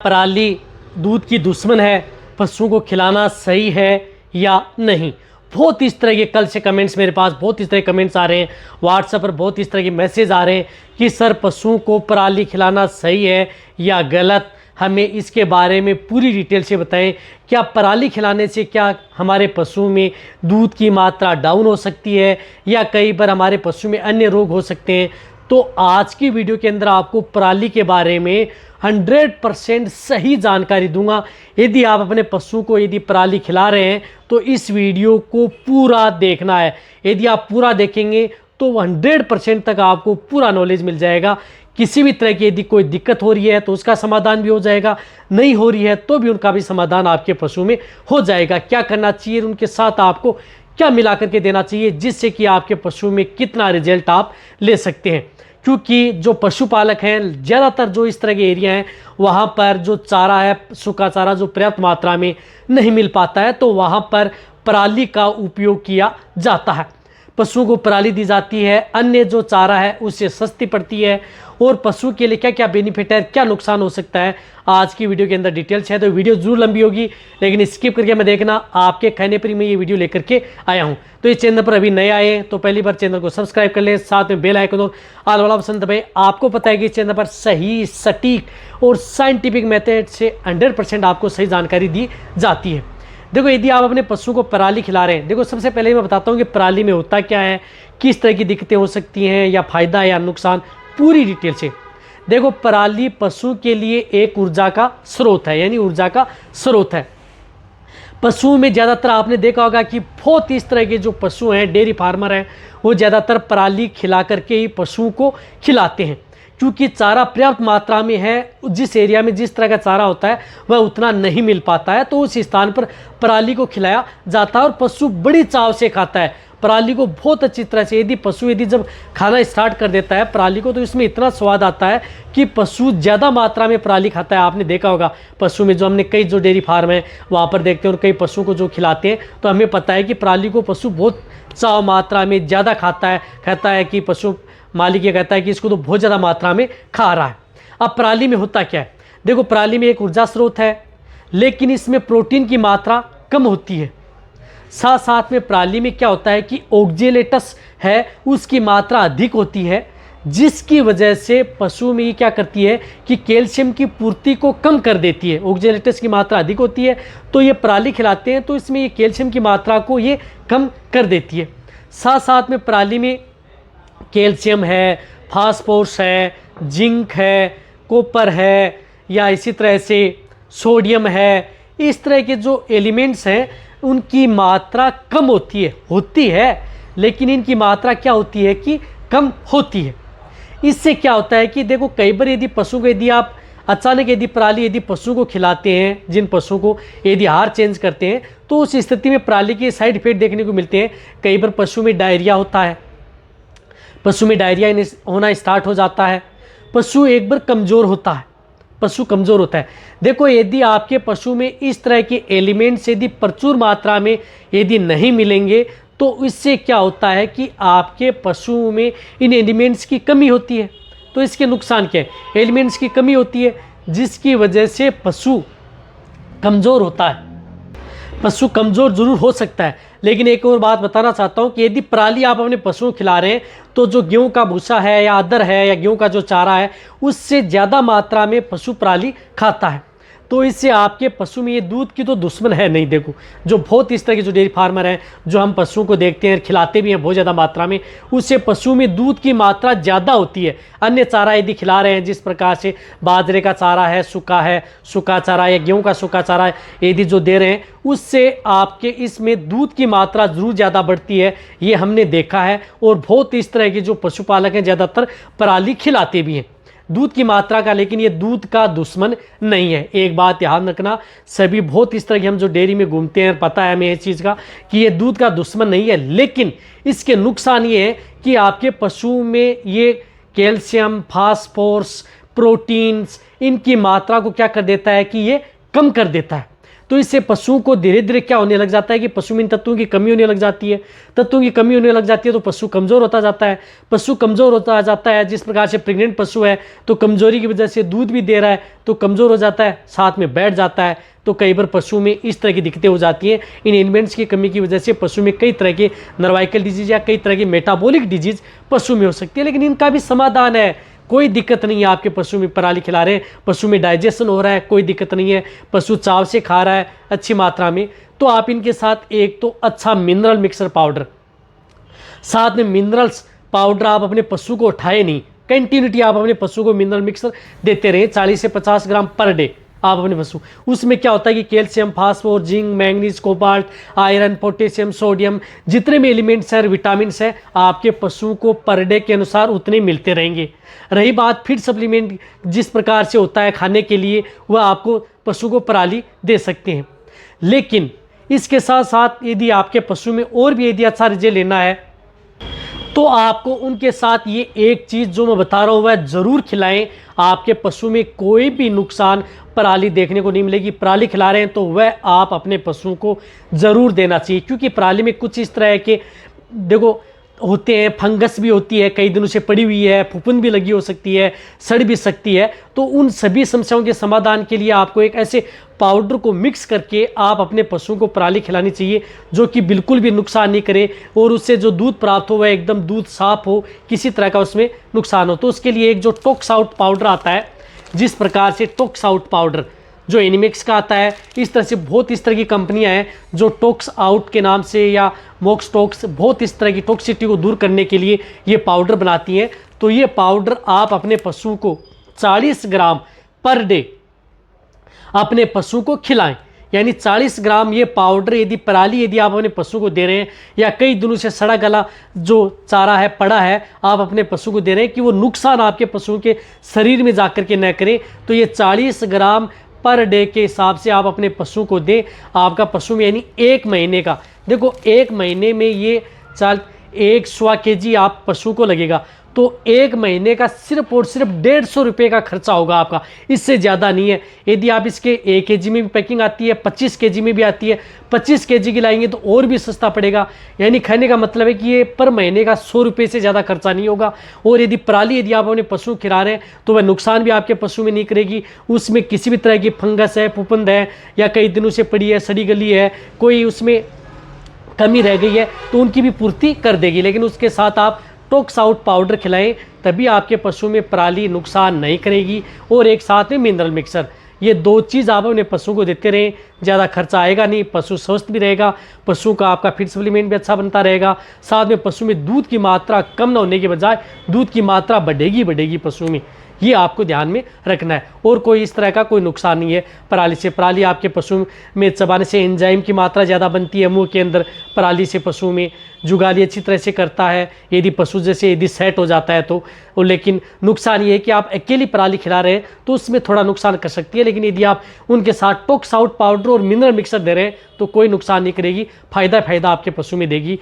पराली दूध की दुश्मन है, पशुओं को खिलाना सही है या नहीं। बहुत इस तरह के कल से कमेंट्स मेरे पास बहुत इस तरह के कमेंट्स आ रहे हैं, व्हाट्सएप पर बहुत इस तरह के मैसेज आ रहे हैं कि सर पशुओं को पराली खिलाना सही है या गलत, हमें इसके बारे में पूरी डिटेल से बताएं। क्या पराली खिलाने से क्या हमारे पशुओं में दूध की मात्रा डाउन हो सकती है या कई बार हमारे पशु में अन्य रोग हो सकते हैं। तो आज की वीडियो के अंदर आपको पराली के बारे में 100% सही जानकारी दूंगा। यदि आप अपने पशु को यदि पराली खिला रहे हैं तो इस वीडियो को पूरा देखना है। यदि आप पूरा देखेंगे तो 100% तक आपको पूरा नॉलेज मिल जाएगा। किसी भी तरह की यदि कोई दिक्कत हो रही है तो उसका समाधान भी हो जाएगा, नहीं हो रही है तो भी उनका भी समाधान आपके पशु में हो जाएगा। क्या करना चाहिए, उनके साथ आपको क्या मिला करके देना चाहिए जिससे कि आपके पशु में कितना रिजल्ट आप ले सकते हैं। क्योंकि जो पशुपालक हैं, ज़्यादातर जो इस तरह के एरिया हैं वहाँ पर जो चारा है, सूखा चारा जो पर्याप्त मात्रा में नहीं मिल पाता है, तो वहाँ पर पराली का उपयोग किया जाता है। पशुओं को पराली दी जाती है, अन्य जो चारा है उससे सस्ती पड़ती है। और पशु के लिए क्या क्या बेनिफिट है, क्या नुकसान हो सकता है, आज की वीडियो के अंदर डिटेल्स है। तो वीडियो जरूर लंबी होगी लेकिन स्किप करके मैं देखना, आपके कहने पर ही मैं ये वीडियो लेकर के आया हूँ। तो इस चैनल पर अभी नए आए हैं तो पहली बार चैनल को सब्सक्राइब कर लें, साथ में बेल आइकन और ऑल वाला ऑप्शन दबाएं। आपको पता है कि इस चैनल पर सही, सटीक और साइंटिफिक मेथड से 100% आपको सही जानकारी दी जाती है। देखो, यदि आप अपने पशु को पराली खिला रहे हैं, देखो सबसे पहले मैं बताता हूँ कि पराली में होता क्या है, किस तरह की दिक्कतें हो सकती हैं या फ़ायदा या नुकसान, पूरी डिटेल से। देखो, पराली पशु के लिए एक ऊर्जा का स्रोत है, यानी ऊर्जा का स्रोत है। पशुओं में ज़्यादातर आपने देखा होगा कि बहुत इस तरह के जो पशु हैं, डेयरी फार्मर हैं, वो ज़्यादातर पराली खिला करके ही पशुओं को खिलाते हैं। क्योंकि चारा पर्याप्त मात्रा में है, जिस एरिया में जिस तरह का चारा होता है वह उतना नहीं मिल पाता है, तो उस स्थान पर पराली को खिलाया जाता है और पशु बड़ी चाव से खाता है पराली को, बहुत अच्छी तरह से। यदि पशु जब खाना स्टार्ट कर देता है पराली को तो इसमें इतना स्वाद आता है कि पशु ज़्यादा मात्रा में पराली खाता है। आपने देखा होगा पशु में, जो हमने कई जो डेयरी फार्म है वहाँ पर देखते हैं और कई पशुओं को जो खिलाते हैं तो हमें पता है कि पराली को पशु बहुत चाव मात्रा में ज़्यादा कहता है कि पशु मालिक ये कहता है कि इसको तो बहुत ज़्यादा मात्रा में खा रहा है। अब पराली में होता क्या है, देखो पराली में एक ऊर्जा स्रोत है लेकिन इसमें प्रोटीन की मात्रा कम होती है। साथ साथ में पराली में क्या होता है कि ऑक्जेलेटस है उसकी मात्रा अधिक होती है, जिसकी वजह से पशु में ये क्या करती है कि कैल्शियम की पूर्ति को कम कर देती है। ऑक्जेलेटस की मात्रा अधिक होती है तो ये पराली खिलाते हैं तो इसमें ये कैल्शियम की मात्रा को ये कम कर देती है। साथ साथ में पराली में कैल्शियम है, फास्फोरस है, जिंक है, कॉपर है या इसी तरह से सोडियम है, इस तरह के जो एलिमेंट्स हैं उनकी मात्रा कम होती है लेकिन इनकी मात्रा क्या होती है कि कम होती है। इससे क्या होता है कि देखो, कई बार यदि पशु को यदि आप अचानक यदि पराली यदि पशु को खिलाते हैं, जिन पशु को यदि आहार चेंज करते हैं तो उस स्थिति में पराली के साइड इफेक्ट देखने को मिलते हैं। कई बार पशु में डायरिया होता है, पशु में डायरिया होना स्टार्ट हो जाता है, पशु एक बार कमज़ोर होता है। देखो, यदि आपके पशु में इस तरह के एलिमेंट्स यदि प्रचुर मात्रा में यदि नहीं मिलेंगे तो इससे क्या होता है कि आपके पशुओं में इन एलिमेंट्स की कमी होती है। तो इसके नुकसान क्या है, एलिमेंट्स की कमी होती है जिसकी वजह से पशु कमज़ोर होता है। पशु कमज़ोर जरूर हो सकता है लेकिन एक और बात बताना चाहता हूँ कि यदि पराली आप अपने पशुओं को खिला रहे हैं तो जो गेहूं का भूसा है या अदर है या गेहूं का जो चारा है उससे ज़्यादा मात्रा में पशु पराली खाता है, तो इससे आपके पशु में ये दूध की तो दुश्मन है नहीं। देखो, जो बहुत इस तरह के जो डेयरी फार्मर हैं, जो हम पशुओं को देखते हैं खिलाते भी हैं बहुत ज़्यादा मात्रा में, उससे पशु में दूध की मात्रा ज़्यादा होती है। अन्य चारा यदि खिला रहे हैं, जिस प्रकार से बाजरे का चारा है, सूखा चारा या गेहूं का सूखा चारा यदि जो दे रहे हैं, उससे आपके इसमें दूध की मात्रा ज़रूर ज़्यादा बढ़ती है, ये हमने देखा है। और बहुत इस तरह के जो पशुपालक हैं ज़्यादातर पराली खिलाते भी हैं दूध की मात्रा का, लेकिन ये दूध का दुश्मन नहीं है। एक बात ध्यान रखना, सभी बहुत इस तरह के हम जो डेयरी में घूमते हैं, पता है हमें इस चीज़ का कि ये दूध का दुश्मन नहीं है, लेकिन इसके नुकसान ये है कि आपके पशु में ये कैल्शियम, फास्फोरस, प्रोटीन्स, इनकी मात्रा को क्या कर देता है कि ये कम कर देता है। तो इससे पशुओं को धीरे धीरे क्या होने लग जाता है कि पशु में इन तत्वों की कमी होने लग जाती है। तत्वों की कमी होने लग जाती है तो पशु कमज़ोर होता जाता है। पशु कमज़ोर होता जाता है, जिस प्रकार से प्रेग्नेंट पशु है तो कमज़ोरी की वजह से दूध भी दे रहा है तो कमज़ोर हो जाता है, साथ में बैठ जाता है। तो कई बार पशु में इस तरह की दिक्कतें हो जाती हैं। इन एलिमेंट्स की कमी की वजह से पशु में कई तरह के नर्वाइकल डिजीज या कई तरह की मेटाबॉलिक डिजीज पशु में हो सकती है। लेकिन इनका भी समाधान है, कोई दिक्कत नहीं है। आपके पशु में पराली खिला रहे हैं, पशु में डाइजेशन हो रहा है, कोई दिक्कत नहीं है, पशु चाव से खा रहा है अच्छी मात्रा में, तो आप इनके साथ एक तो अच्छा मिनरल मिक्सर पाउडर, साथ में मिनरल्स पाउडर आप अपने पशु को उठाए नहीं, कंटिन्यूटी आप अपने पशु को मिनरल मिक्सर देते रहे 40 से 50 ग्राम पर डे आप अपने पशु। उसमें क्या होता है कि calcium, phosphor, zinc, manganese, cobalt, iron, potassium, sodium, जितने भी एलिमेंट्स हैं, विटामिन है, आपके पशु को पर डे के अनुसार उतने मिलते रहेंगे। रही बात फीड सप्लीमेंट जिस प्रकार से होता है खाने के लिए, वह आपको पशु को पराली दे सकते हैं। लेकिन इसके साथ साथ यदि आपके पशु में और भी यदि अच्छा रिजल्ट लेना है तो आपको उनके साथ ये एक चीज़ जो मैं बता रहा हूँ वह ज़रूर खिलाएं। आपके पशु में कोई भी नुकसान पराली देखने को नहीं मिलेगी। पराली खिला रहे हैं तो वह आप अपने पशुओं को ज़रूर देना चाहिए, क्योंकि पराली में कुछ इस तरह के देखो होते हैं, फंगस भी होती है, कई दिनों से पड़ी हुई है, फुफुंद भी लगी हो सकती है, सड़ भी सकती है। तो उन सभी समस्याओं के समाधान के लिए आपको एक ऐसे पाउडर को मिक्स करके आप अपने पशुओं को पराली खिलानी चाहिए जो कि बिल्कुल भी नुकसान नहीं करे और उससे जो दूध प्राप्त हो वह एकदम दूध साफ हो, किसी तरह का उसमें नुकसान हो। तो उसके लिए एक जो टॉक्स आउट पाउडर आता है, जिस प्रकार से टॉक्स आउट पाउडर जो एनिमिक्स का आता है, इस तरह से बहुत इस तरह की कंपनियां हैं जो टॉक्स आउट के नाम से या मोक्स टॉक्स बहुत इस तरह की टॉक्सिसिटी को दूर करने के लिए ये पाउडर बनाती हैं। तो ये पाउडर आप अपने पशु को 40 ग्राम पर डे अपने पशु को खिलाएं। यानी 40 ग्राम ये पाउडर यदि पराली यदि आप अपने पशु को दे रहे हैं या कई दिनों से सड़ा गला जो चारा है पड़ा है आप अपने पशु को दे रहे हैं कि वो नुकसान आपके पशुओं के शरीर में जाकर के न करें, तो ये 40 ग्राम पर डे के हिसाब से आप अपने पशु को दें। आपका पशु में यानी 1 महीने का, देखो 1 महीने में ये 100 kg आप पशु को लगेगा तो 1 महीने का सिर्फ और सिर्फ 150 रुपये का खर्चा होगा आपका, इससे ज़्यादा नहीं है। यदि आप इसके 1 kg में भी पैकिंग आती है, 25 kg में भी आती है, 25 kg की लाएंगे तो और भी सस्ता पड़ेगा। यानी कहने का मतलब है कि ये पर महीने का 100 रुपये से ज़्यादा खर्चा नहीं होगा। और यदि पराली यदि आप अपने पशु खिला रहे हैं तो वह नुकसान भी आपके पशु में नहीं करेगी। उसमें किसी भी तरह की फंगस है, फुफुंद है या कई दिनों से पड़ी है, सड़ी गली है, कोई उसमें कमी रह गई है तो उनकी भी पूर्ति कर देगी। लेकिन उसके साथ आप टॉक्स आउट पाउडर खिलाएं, तभी आपके पशु में पराली नुकसान नहीं करेगी। और एक साथ में मिनरल मिक्सर, ये 2 चीज़ आप अपने पशु को देते रहें, ज़्यादा खर्चा आएगा नहीं, पशु स्वस्थ भी रहेगा, पशु का आपका फीड सप्लीमेंट भी अच्छा बनता रहेगा, साथ में पशु में दूध की मात्रा कम न होने के बजाय दूध की मात्रा बढ़ेगी पशु में। ये आपको ध्यान में रखना है। और कोई इस तरह का कोई नुकसान नहीं है पराली से। पराली आपके पशु में चबाने से एंजाइम की मात्रा ज़्यादा बनती है मुंह के अंदर, पराली से पशु में जुगाली अच्छी तरह से करता है यदि पशु जैसे यदि सेट हो जाता है तो। और लेकिन नुकसान ये है कि आप अकेली पराली खिला रहे हैं तो उसमें थोड़ा नुकसान कर सकती है। लेकिन यदि आप उनके साथ टॉक्स आउट पाउडर और मिनरल मिक्सर दे रहे हैं तो कोई नुकसान नहीं करेगी, फ़ायदा आपके पशु में देगी।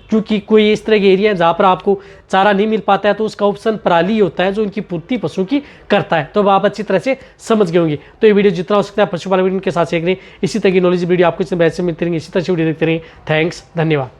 क्योंकि कोई इस तरह के एरिया है जहाँ पर आपको चारा नहीं मिल पाता है तो उसका ऑप्शन पराली होता है जो उनकी पूर्ति पशु की करता है। तो आप अच्छी तरह से समझ गए होंगे। तो ये वीडियो जितना हो सकता है पशुपालन वीडियो के साथ सीख रहे हैं, इसी तरह की नॉलेज वीडियो आपको मिलती रहेंगे। इसी तरह से वीडियो देखते रहें। थैंक्स, धन्यवाद।